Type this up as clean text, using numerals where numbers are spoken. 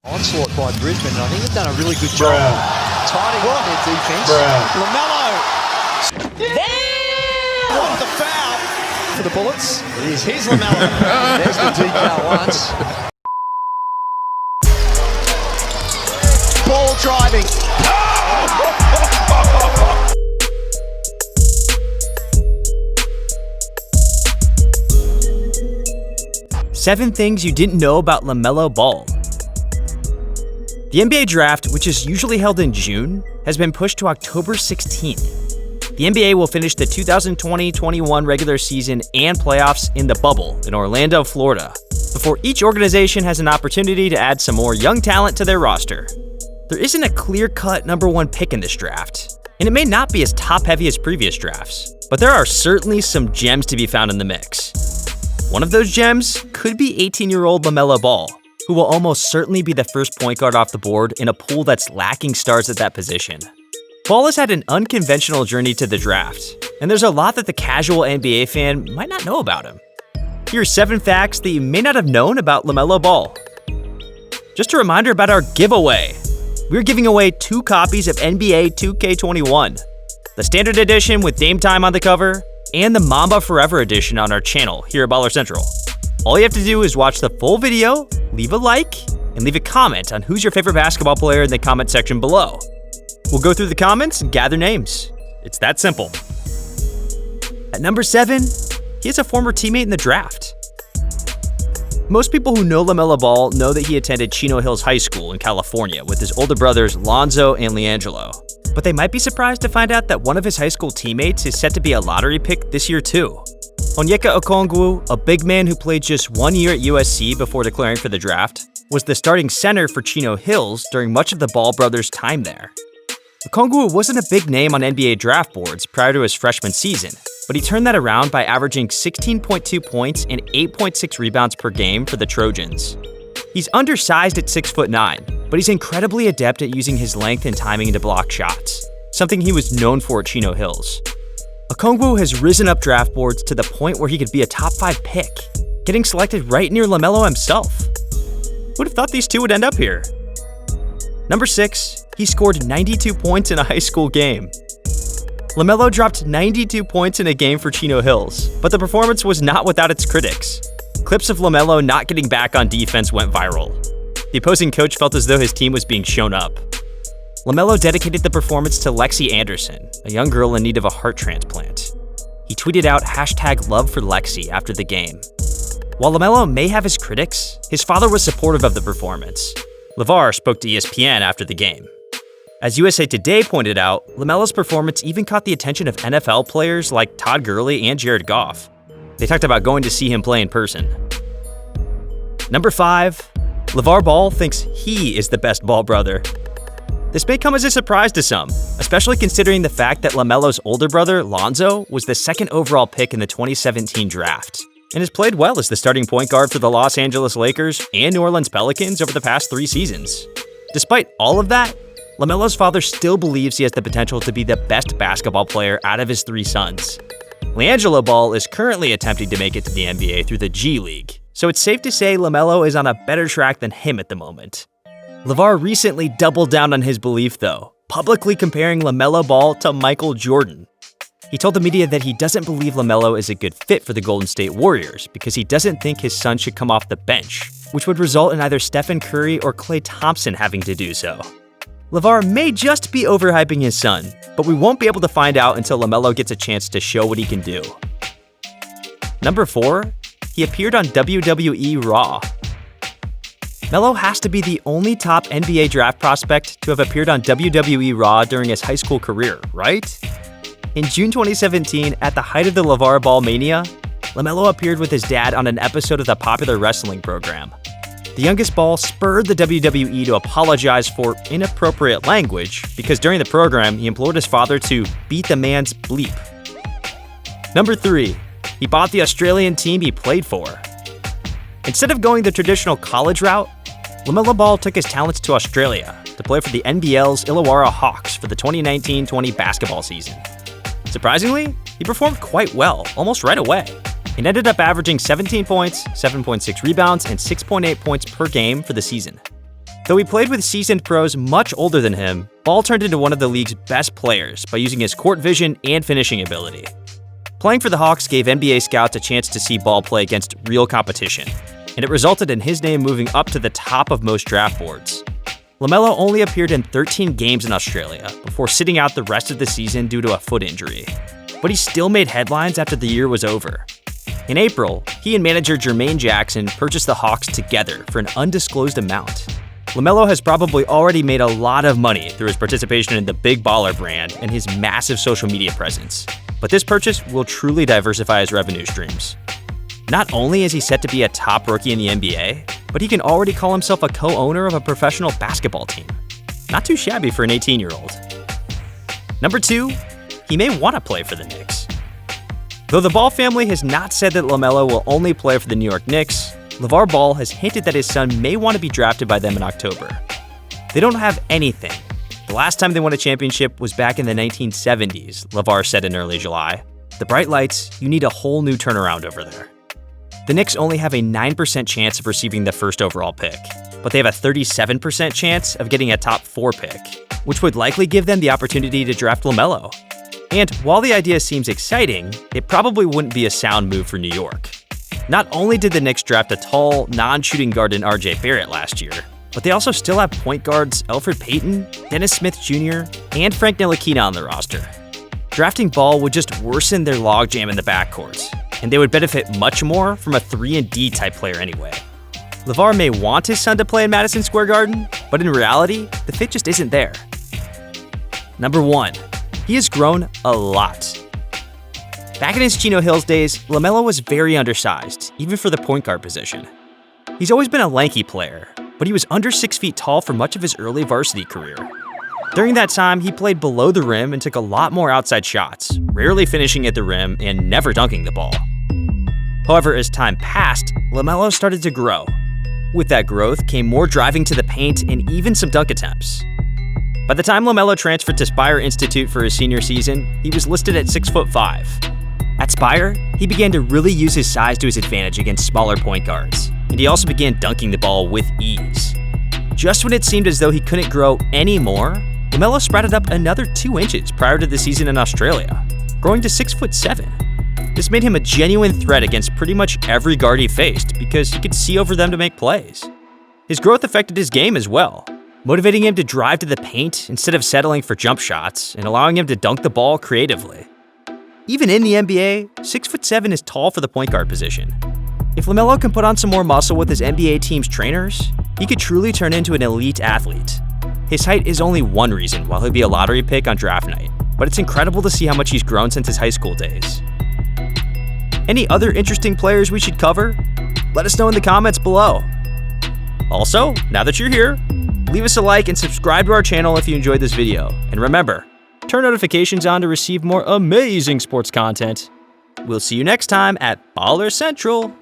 Onslaught by Brisbane, and I think they've done a really good job tidying up their defence. LaMelo! What the foul for the Bullets? It is. Here's LaMelo. There's the decal once. Ball driving. Seven things you didn't know about LaMelo Ball. The NBA draft, which is usually held in June, has been pushed to October 16th. The NBA will finish the 2020-21 regular season and playoffs in the bubble in Orlando, Florida, before each organization has an opportunity to add some more young talent to their roster. There isn't a clear-cut number one pick in this draft, and it may not be as top-heavy as previous drafts, but there are certainly some gems to be found in the mix. One of those gems could be 18-year-old LaMelo Ball, who will almost certainly be the first point guard off the board in a pool that's lacking stars at that position. Ball has had an unconventional journey to the draft, and there's a lot that the casual NBA fan might not know about him. Here are 7 facts that you may not have known about LaMelo Ball. Just a reminder about our giveaway. We're giving away 2 copies of NBA 2K21, the standard edition with Dame Time on the cover, and the Mamba Forever edition on our channel here at Baller Central. All you have to do is watch the full video, leave a like, and leave a comment on who's your favorite basketball player in the comment section below. We'll go through the comments and gather names. It's that simple. At number 7, he is a former teammate in the draft. Most people who know LaMelo Ball know that he attended Chino Hills High School in California with his older brothers Lonzo and LiAngelo. But they might be surprised to find out that one of his high school teammates is set to be a lottery pick this year too. Onyeka Okongwu, a big man who played just 1 year at USC before declaring for the draft, was the starting center for Chino Hills during much of the Ball brothers' time there. Okongwu wasn't a big name on NBA draft boards prior to his freshman season, but he turned that around by averaging 16.2 points and 8.6 rebounds per game for the Trojans. He's undersized at 6'9", but he's incredibly adept at using his length and timing to block shots, something he was known for at Chino Hills. Okongwu has risen up draft boards to the point where he could be a top 5 pick, getting selected right near LaMelo himself. Who'd have thought these two would end up here? Number 6, he scored 92 points in a high school game. LaMelo dropped 92 points in a game for Chino Hills, but the performance was not without its critics. Clips of LaMelo not getting back on defense went viral. The opposing coach felt as though his team was being shown up. LaMelo dedicated the performance to Lexi Anderson, a young girl in need of a heart transplant. He tweeted out #LoveForLexi after the game. While LaMelo may have his critics, his father was supportive of the performance. LaVar spoke to ESPN after the game. As USA Today pointed out, LaMelo's performance even caught the attention of NFL players like Todd Gurley and Jared Goff. They talked about going to see him play in person. Number 5, LaVar Ball thinks he is the best Ball brother. This may come as a surprise to some, especially considering the fact that LaMelo's older brother, Lonzo, was the 2nd overall pick in the 2017 draft, and has played well as the starting point guard for the Los Angeles Lakers and New Orleans Pelicans over the past 3 seasons. Despite all of that, LaMelo's father still believes he has the potential to be the best basketball player out of his 3 sons. LiAngelo Ball is currently attempting to make it to the NBA through the G League, so it's safe to say LaMelo is on a better track than him at the moment. LaVar recently doubled down on his belief though, publicly comparing LaMelo Ball to Michael Jordan. He told the media that he doesn't believe LaMelo is a good fit for the Golden State Warriors because he doesn't think his son should come off the bench, which would result in either Stephen Curry or Klay Thompson having to do so. LaVar may just be overhyping his son, but we won't be able to find out until LaMelo gets a chance to show what he can do. Number 4, he appeared on WWE Raw. Melo has to be the only top NBA draft prospect to have appeared on WWE Raw during his high school career, right? In June 2017, at the height of the LaVar Ball mania, LaMelo appeared with his dad on an episode of the popular wrestling program. The youngest Ball spurred the WWE to apologize for inappropriate language because during the program, he implored his father to beat the man's bleep. Number 3, he bought the Australian team he played for. Instead of going the traditional college route, LaMelo Ball took his talents to Australia to play for the NBL's Illawarra Hawks for the 2019-20 basketball season. Surprisingly, he performed quite well, almost right away, and ended up averaging 17 points, 7.6 rebounds, and 6.8 points per game for the season. Though he played with seasoned pros much older than him, Ball turned into one of the league's best players by using his court vision and finishing ability. Playing for the Hawks gave NBA scouts a chance to see Ball play against real competition, and it resulted in his name moving up to the top of most draft boards. LaMelo only appeared in 13 games in Australia before sitting out the rest of the season due to a foot injury. But he still made headlines after the year was over. In April, he and manager Jermaine Jackson purchased the Hawks together for an undisclosed amount. LaMelo has probably already made a lot of money through his participation in the Big Baller brand and his massive social media presence, but this purchase will truly diversify his revenue streams. Not only is he set to be a top rookie in the NBA, but he can already call himself a co-owner of a professional basketball team. Not too shabby for an 18-year-old. Number 2, he may want to play for the Knicks. Though the Ball family has not said that LaMelo will only play for the New York Knicks, LaVar Ball has hinted that his son may want to be drafted by them in October. They don't have anything. The last time they won a championship was back in the 1970s, LaVar said in early July. The bright lights, you need a whole new turnaround over there. The Knicks only have a 9% chance of receiving the first overall pick, but they have a 37% chance of getting a top 4 pick, which would likely give them the opportunity to draft LaMelo. And while the idea seems exciting, it probably wouldn't be a sound move for New York. Not only did the Knicks draft a tall, non-shooting guard in RJ Barrett last year, but they also still have point guards Elfrid Payton, Dennis Smith Jr., and Frank Ntilikina on the roster. Drafting Ball would just worsen their logjam in the backcourt, and they would benefit much more from a 3-and-D type player anyway. LaVar may want his son to play in Madison Square Garden, but in reality, the fit just isn't there. Number 1, he has grown a lot. Back in his Chino Hills days, LaMelo was very undersized, even for the point guard position. He's always been a lanky player, but he was under 6 feet tall for much of his early varsity career. During that time, he played below the rim and took a lot more outside shots, rarely finishing at the rim and never dunking the ball. However, as time passed, LaMelo started to grow. With that growth came more driving to the paint and even some dunk attempts. By the time LaMelo transferred to Spire Institute for his senior season, he was listed at 6'5". At Spire, he began to really use his size to his advantage against smaller point guards, and he also began dunking the ball with ease. Just when it seemed as though he couldn't grow any more, LaMelo sprouted up another 2 inches prior to the season in Australia, growing to 6'7". This made him a genuine threat against pretty much every guard he faced because he could see over them to make plays. His growth affected his game as well, motivating him to drive to the paint instead of settling for jump shots and allowing him to dunk the ball creatively. Even in the NBA, 6'7" is tall for the point guard position. If LaMelo can put on some more muscle with his NBA team's trainers, he could truly turn into an elite athlete. His height is only one reason why he'll be a lottery pick on draft night, but it's incredible to see how much he's grown since his high school days. Any other interesting players we should cover? Let us know in the comments below. Also, now that you're here, leave us a like and subscribe to our channel if you enjoyed this video. And remember, turn notifications on to receive more amazing sports content. We'll see you next time at Baller Central.